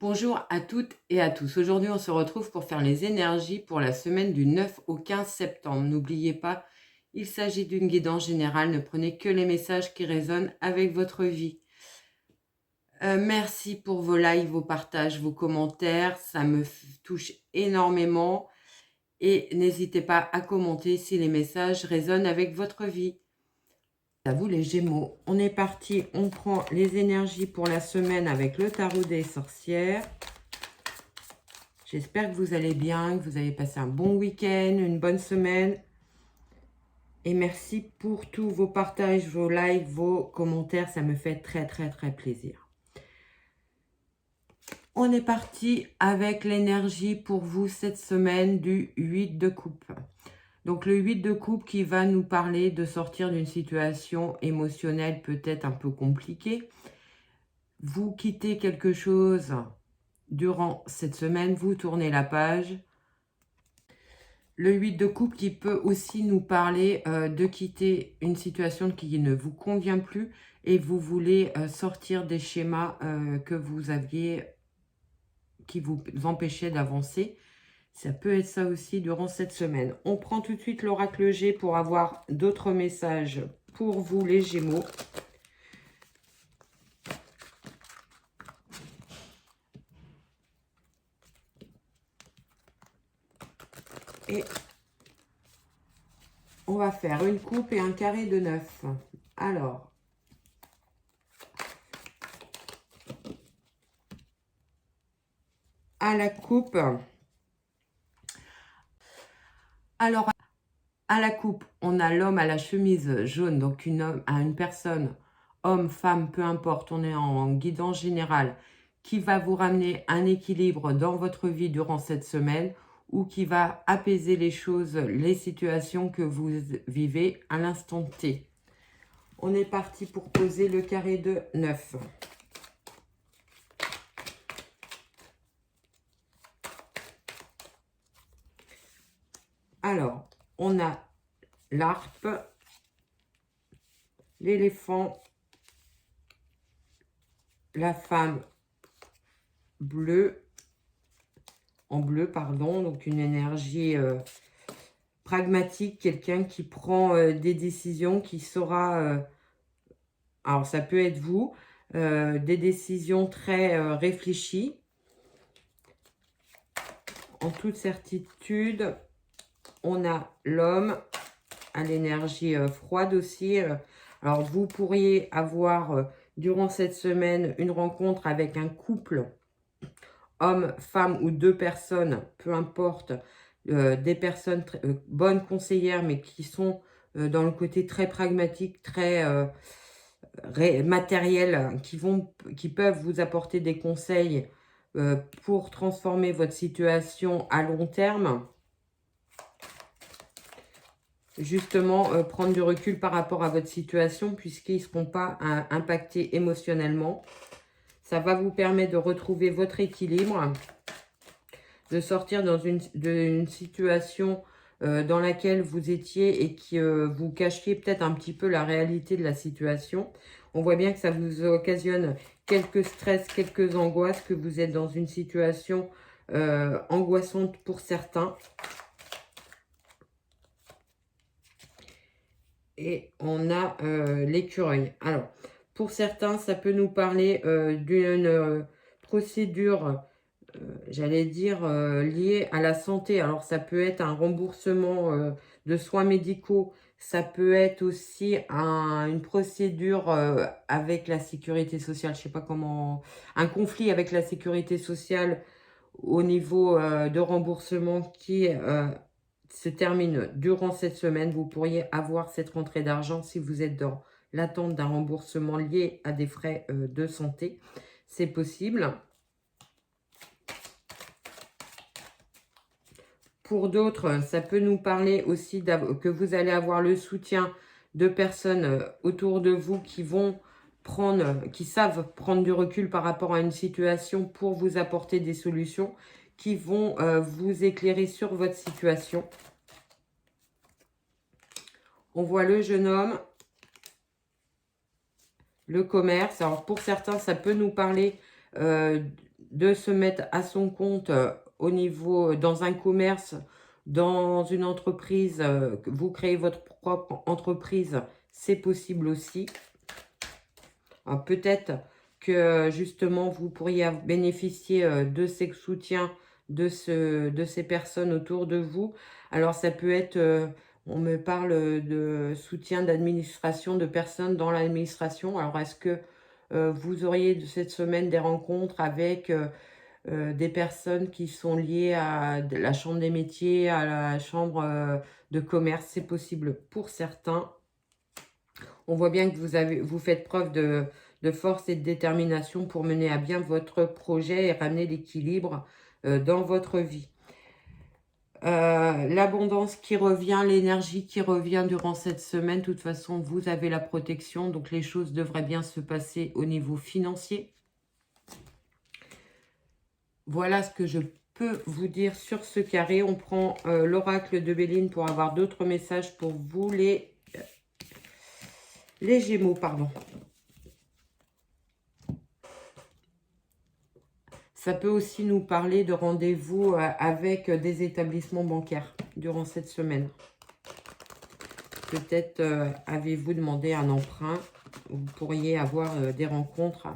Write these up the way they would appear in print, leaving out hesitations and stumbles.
Bonjour à toutes et à tous. Aujourd'hui, on se retrouve pour faire les énergies pour la semaine du 9 au 15 septembre. N'oubliez pas, il s'agit d'une guidance générale. Ne prenez que les messages qui résonnent avec votre vie. Merci pour vos likes, vos partages, vos commentaires. Ça me touche énormément. Et n'hésitez pas à commenter si les messages résonnent avec votre vie. À vous les Gémeaux. On est parti. On prend les énergies pour la semaine avec le tarot des sorcières. J'espère que vous allez bien, que vous avez passé un bon week-end, une bonne semaine. Et merci pour tous vos partages, vos likes, vos commentaires. Ça me fait très, très, très plaisir. On est parti avec l'énergie pour vous cette semaine du 8 de coupe. Donc le 8 de coupe qui va nous parler de sortir d'une situation émotionnelle peut-être un peu compliquée. Vous quittez quelque chose durant cette semaine, vous tournez la page. Le 8 de coupe qui peut aussi nous parler de quitter une situation qui ne vous convient plus et vous voulez sortir des schémas que vous aviez, qui vous empêchaient d'avancer. Ça peut être ça aussi durant cette semaine. On prend tout de suite l'oracle G pour avoir d'autres messages pour vous les Gémeaux. Et on va faire une coupe et un carré de 9. Alors, à la coupe. Alors, à la coupe, on a l'homme à la chemise jaune, donc une personne, homme, femme, peu importe, on est en guidance générale, qui va vous ramener un équilibre dans votre vie durant cette semaine ou qui va apaiser les choses, les situations que vous vivez à l'instant T. On est parti pour poser le carré de 9. Alors, on a l'harpe, l'éléphant, la femme bleue, en bleu, pardon, donc une énergie pragmatique, quelqu'un qui prend des décisions, qui saura, alors ça peut être vous, des décisions très réfléchies, en toute certitude. On a l'homme à l'énergie froide aussi. Alors vous pourriez avoir durant cette semaine une rencontre avec un couple, homme, femme ou deux personnes, peu importe, des personnes bonnes conseillères, mais qui sont dans le côté très pragmatique, très matériel, qui peuvent vous apporter des conseils pour transformer votre situation à long terme. Justement, prendre du recul par rapport à votre situation, puisqu'ils ne seront pas impactés émotionnellement. Ça va vous permettre de retrouver votre équilibre, de sortir d'une situation dans laquelle vous étiez et qui vous cachiez peut-être un petit peu la réalité de la situation. On voit bien que ça vous occasionne quelques stress, quelques angoisses, que vous êtes dans une situation angoissante pour certains. Et on a l'écureuil. Alors, pour certains, ça peut nous parler d'une procédure, j'allais dire, liée à la santé. Alors, ça peut être un remboursement de soins médicaux. Ça peut être aussi une procédure avec la sécurité sociale. Je ne sais pas comment... Un conflit avec la sécurité sociale au niveau de remboursement qui se termine durant cette semaine. Vous pourriez avoir cette rentrée d'argent si vous êtes dans l'attente d'un remboursement lié à des frais de santé. C'est possible. Pour d'autres, ça peut nous parler aussi que vous allez avoir le soutien de personnes autour de vous qui savent prendre du recul par rapport à une situation pour vous apporter des solutions, qui vont vous éclairer sur votre situation. On voit le jeune homme, le commerce. Alors pour certains, ça peut nous parler de se mettre à son compte au niveau, dans un commerce, dans une entreprise, que vous créez votre propre entreprise, c'est possible aussi. Peut-être que justement, vous pourriez bénéficier de ces soutiens de ces personnes autour de vous. Alors, ça peut être, on me parle de soutien d'administration, de personnes dans l'administration. Alors, est-ce que vous auriez cette semaine des rencontres avec des personnes qui sont liées à la chambre des métiers, à la chambre de commerce? C'est possible pour certains. On voit bien que vous faites preuve de force et de détermination pour mener à bien votre projet et ramener l'équilibre dans votre vie. L'abondance qui revient, l'énergie qui revient durant cette semaine. De toute façon, vous avez la protection, donc les choses devraient bien se passer au niveau financier. Voilà ce que je peux vous dire sur ce carré. On prend l'oracle de Béline pour avoir d'autres messages pour vous, les Gémeaux, pardon. Ça peut aussi nous parler de rendez-vous avec des établissements bancaires durant cette semaine. Peut-être avez-vous demandé un emprunt. Vous pourriez avoir des rencontres,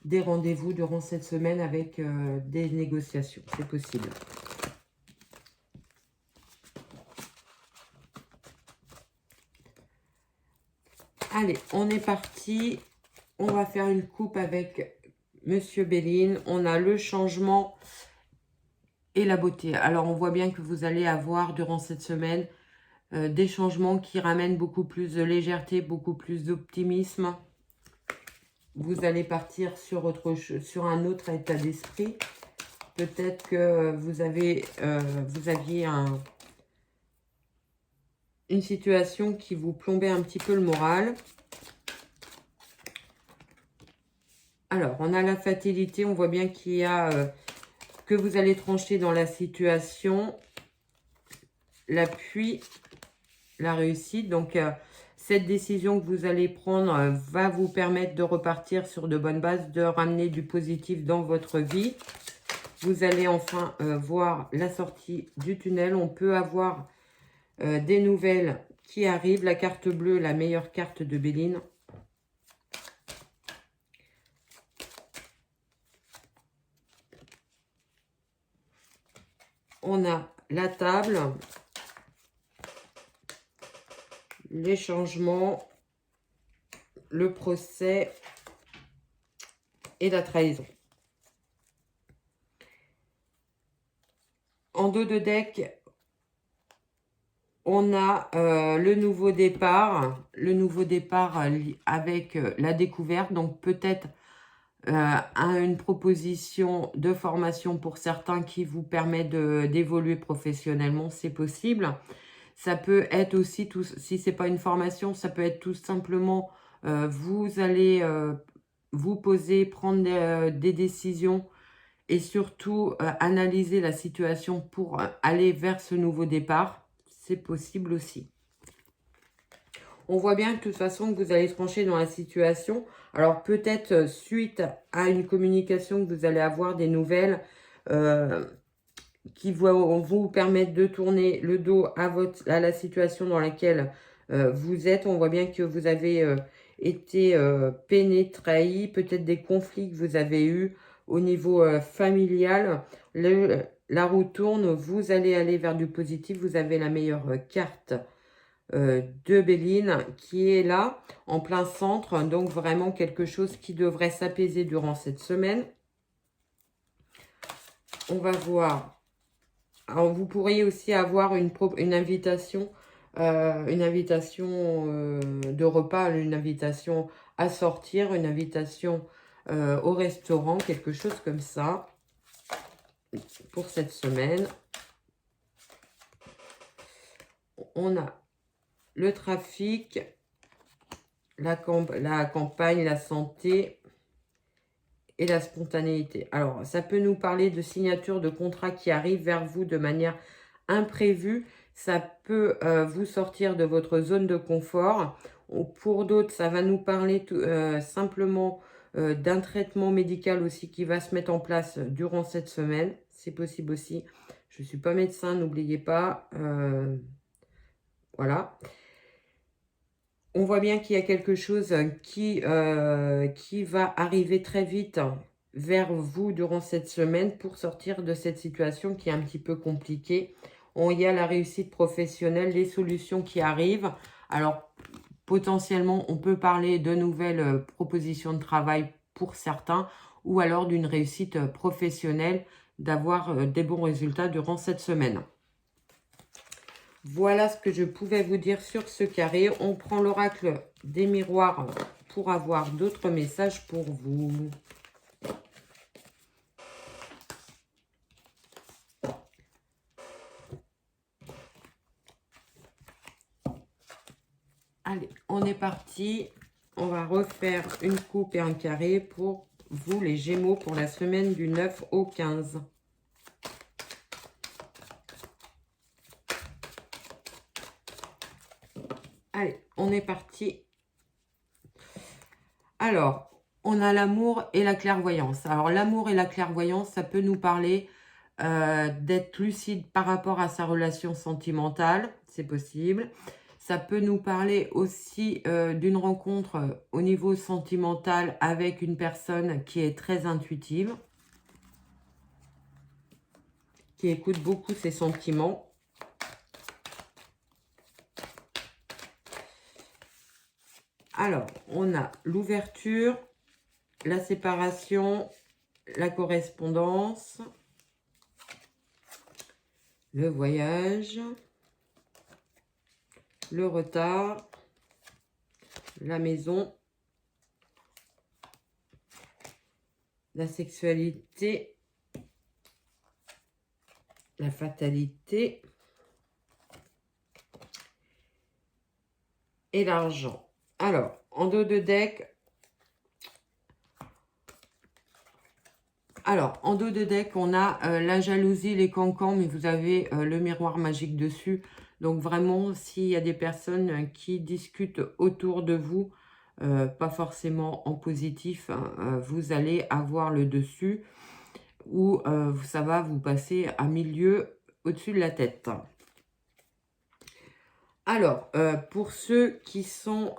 des rendez-vous durant cette semaine avec des négociations. C'est possible. Allez, on est parti. On va faire une coupe avec Monsieur Béline. On a le changement et la beauté. Alors, on voit bien que vous allez avoir durant cette semaine des changements qui ramènent beaucoup plus de légèreté, beaucoup plus d'optimisme. Vous allez partir sur un autre état d'esprit. Peut-être que vous aviez une situation qui vous plombait un petit peu le moral. Alors, on a la fatalité. On voit bien qu'il y a que vous allez trancher dans la situation. L'appui, la réussite. Donc, cette décision que vous allez prendre va vous permettre de repartir sur de bonnes bases, de ramener du positif dans votre vie. Vous allez enfin voir la sortie du tunnel. On peut avoir des nouvelles qui arrivent. La carte bleue, la meilleure carte de Béline. On a la table, les changements, le procès et la trahison. En dos de deck, on a le nouveau départ avec la découverte. Donc peut-être une proposition de formation pour certains qui vous permet d'évoluer professionnellement, c'est possible. Ça peut être aussi, si ce n'est pas une formation, ça peut être tout simplement, vous allez vous poser, prendre des décisions et surtout analyser la situation pour aller vers ce nouveau départ. C'est possible aussi. On voit bien de toute façon que vous allez trancher dans la situation. Alors peut-être suite à une communication que vous allez avoir des nouvelles qui vont vous permettre de tourner le dos à la situation dans laquelle vous êtes. On voit bien que vous avez été peiné, trahi, peut-être des conflits que vous avez eus au niveau familial. La roue tourne, vous allez aller vers du positif. Vous avez la meilleure carte de Béline qui est là, en plein centre. Donc vraiment quelque chose qui devrait s'apaiser durant cette semaine. On va voir. Alors, vous pourriez aussi avoir une invitation, de repas, une invitation à sortir, une invitation au restaurant, quelque chose comme ça pour cette semaine. On a le trafic, la campagne, la santé et la spontanéité. Alors, ça peut nous parler de signature de contrats qui arrivent vers vous de manière imprévue. Ça peut vous sortir de votre zone de confort. Pour d'autres, ça va nous parler simplement d'un traitement médical aussi qui va se mettre en place durant cette semaine. C'est possible aussi. Je ne suis pas médecin, n'oubliez pas. Voilà. On voit bien qu'il y a quelque chose qui va arriver très vite vers vous durant cette semaine pour sortir de cette situation qui est un petit peu compliquée. Il y a la réussite professionnelle, les solutions qui arrivent. Alors, potentiellement, on peut parler de nouvelles propositions de travail pour certains ou alors d'une réussite professionnelle, d'avoir des bons résultats durant cette semaine. Voilà ce que je pouvais vous dire sur ce carré. On prend l'oracle des miroirs pour avoir d'autres messages pour vous. Allez, on est parti. On va refaire une coupe et un carré pour vous, les Gémeaux, pour la semaine du 9 au 15. Allez, on est parti. Alors, on a l'amour et la clairvoyance. Alors, l'amour et la clairvoyance, ça peut nous parler d'être lucide par rapport à sa relation sentimentale. C'est possible. Ça peut nous parler aussi d'une rencontre au niveau sentimental avec une personne qui est très intuitive, qui écoute beaucoup ses sentiments. Alors, on a l'ouverture, la séparation, la correspondance, le voyage, le retard, la maison, la sexualité, la fatalité et l'argent. Alors, en dos de deck, on a la jalousie, les cancans, mais vous avez le miroir magique dessus. Donc vraiment, s'il y a des personnes qui discutent autour de vous, pas forcément en positif, vous allez avoir le dessus ou ça va vous passer à milieu au-dessus de la tête. Alors, pour ceux qui sont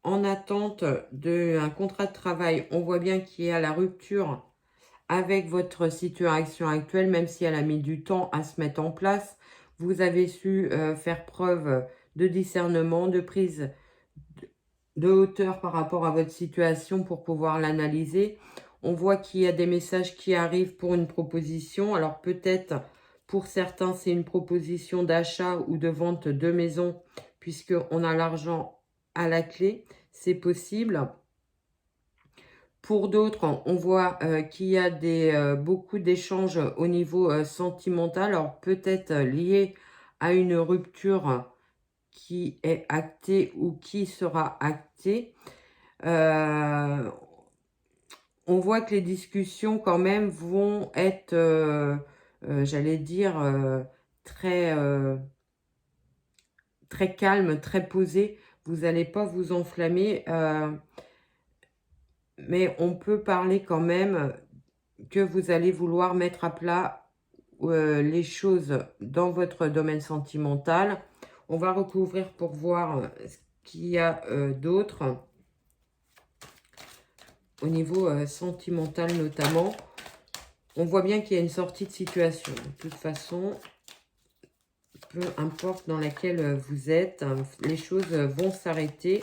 en attente d'un contrat de travail, on voit bien qu'il y a la rupture avec votre situation actuelle, même si elle a mis du temps à se mettre en place. Vous avez su faire preuve de discernement, de prise de hauteur par rapport à votre situation pour pouvoir l'analyser. On voit qu'il y a des messages qui arrivent pour une proposition. Alors peut-être pour certains, c'est une proposition d'achat ou de vente de maison puisqu'on a l'argent à la clé. C'est possible. Pour d'autres, on voit qu'il y a beaucoup d'échanges au niveau sentimental. Alors peut-être lié à une rupture qui est actée ou qui sera actée. On voit que les discussions quand même vont être, j'allais dire, très, très calmes, très posées. Vous n'allez pas vous enflammer, mais on peut parler quand même que vous allez vouloir mettre à plat les choses dans votre domaine sentimental. On va recouvrir pour voir ce qu'il y a d'autre au niveau sentimental notamment. On voit bien qu'il y a une sortie de situation. De toute façon, peu importe dans laquelle vous êtes, les choses vont s'arrêter.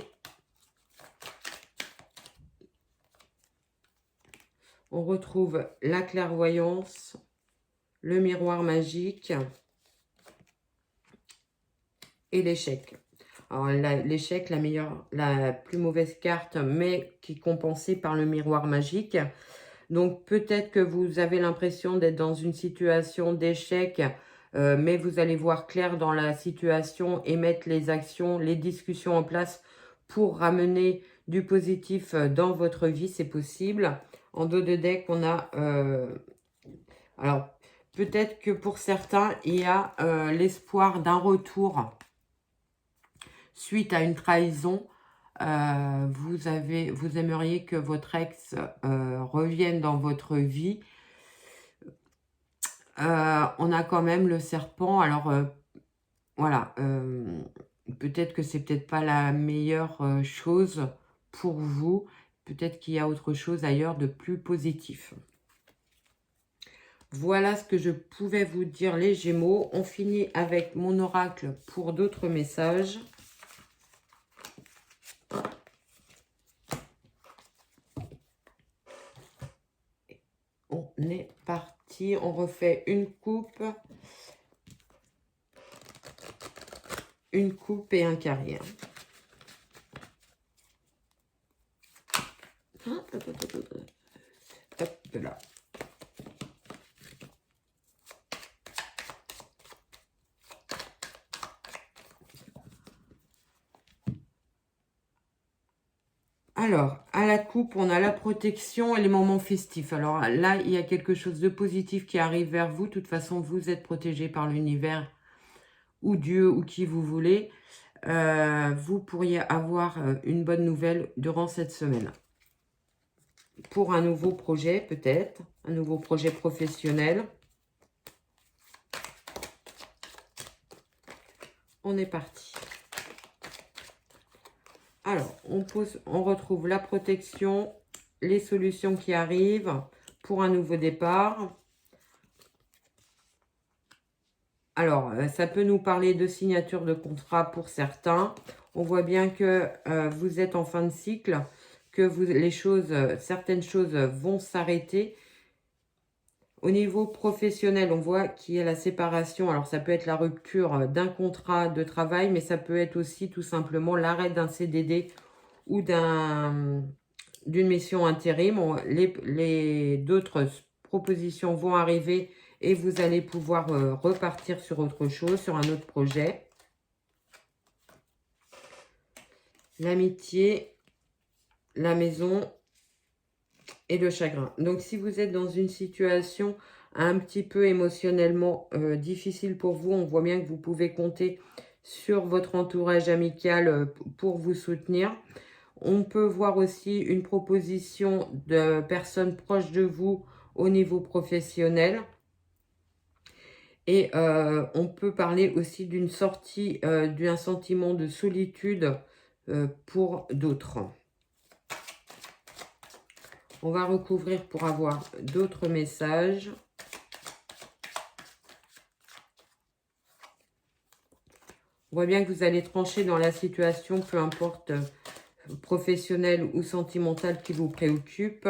On retrouve la clairvoyance, le miroir magique et l'échec. Alors l'échec, la plus mauvaise carte, mais qui est compensée par le miroir magique. Donc peut-être que vous avez l'impression d'être dans une situation d'échec, mais vous allez voir clair dans la situation et mettre les actions, les discussions en place pour ramener du positif dans votre vie, c'est possible. En dos de deck, on a... alors, peut-être que pour certains, il y a l'espoir d'un retour suite à une trahison. vous aimeriez que votre ex revienne dans votre vie. On a quand même le serpent. Alors, voilà, peut-être que c'est peut-être pas la meilleure chose pour vous. Peut-être qu'il y a autre chose ailleurs de plus positif. Voilà ce que je pouvais vous dire, les Gémeaux. On finit avec mon oracle pour d'autres messages. On est parti. On refait une coupe et un carré. Hop là. Alors, à la coupe, on a la protection et les moments festifs. Alors là, il y a quelque chose de positif qui arrive vers vous. De toute façon, vous êtes protégé par l'univers ou Dieu ou qui vous voulez. Vous pourriez avoir une bonne nouvelle durant cette semaine. Pour un nouveau projet, peut-être. Un nouveau projet professionnel. On est parti. Alors, on retrouve la protection, les solutions qui arrivent pour un nouveau départ. Alors, ça peut nous parler de signature de contrat pour certains. On voit bien que vous êtes en fin de cycle, que certaines choses vont s'arrêter. Au niveau professionnel, on voit qu'il y a la séparation. Alors, ça peut être la rupture d'un contrat de travail, mais ça peut être aussi tout simplement l'arrêt d'un CDD ou d'une mission intérim. D'autres propositions vont arriver et vous allez pouvoir repartir sur autre chose, sur un autre projet. L'amitié, la maison et le chagrin. Donc, si vous êtes dans une situation un petit peu émotionnellement difficile pour vous, on voit bien que vous pouvez compter sur votre entourage amical pour vous soutenir. On peut voir aussi une proposition de personnes proches de vous au niveau professionnel. Et on peut parler aussi d'une sortie, d'un sentiment de solitude pour d'autres. On va recouvrir pour avoir d'autres messages. On voit bien que vous allez trancher dans la situation, peu importe professionnelle ou sentimentale qui vous préoccupe.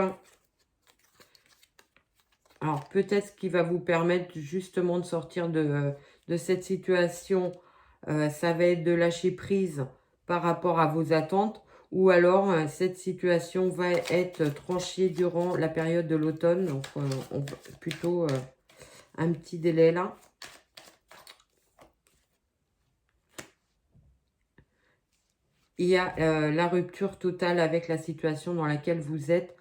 Alors, peut-être ce qui va vous permettre justement de sortir de cette situation, ça va être de lâcher prise par rapport à vos attentes. Ou alors, cette situation va être tranchée durant la période de l'automne. Donc, plutôt un petit délai là. Il y a la rupture totale avec la situation dans laquelle vous êtes.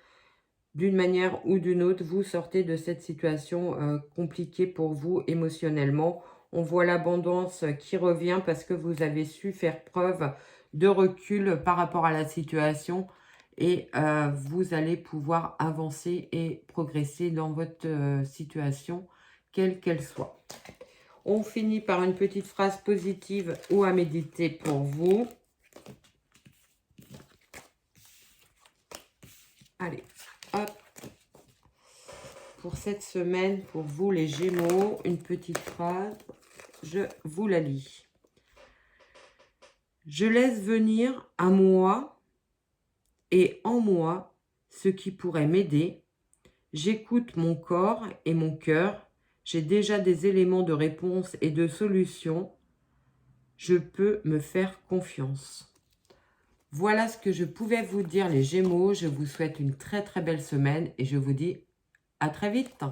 D'une manière ou d'une autre, vous sortez de cette situation compliquée pour vous émotionnellement. On voit l'abondance qui revient parce que vous avez su faire preuve de recul par rapport à la situation et vous allez pouvoir avancer et progresser dans votre situation, quelle qu'elle soit. On finit par une petite phrase positive ou à méditer pour vous. Allez, hop. Pour cette semaine, pour vous les Gémeaux, une petite phrase, je vous la lis. Je laisse venir à moi et en moi ce qui pourrait m'aider. J'écoute mon corps et mon cœur. J'ai déjà des éléments de réponse et de solution. Je peux me faire confiance. Voilà ce que je pouvais vous dire les Gémeaux. Je vous souhaite une très très belle semaine et je vous dis à très vite.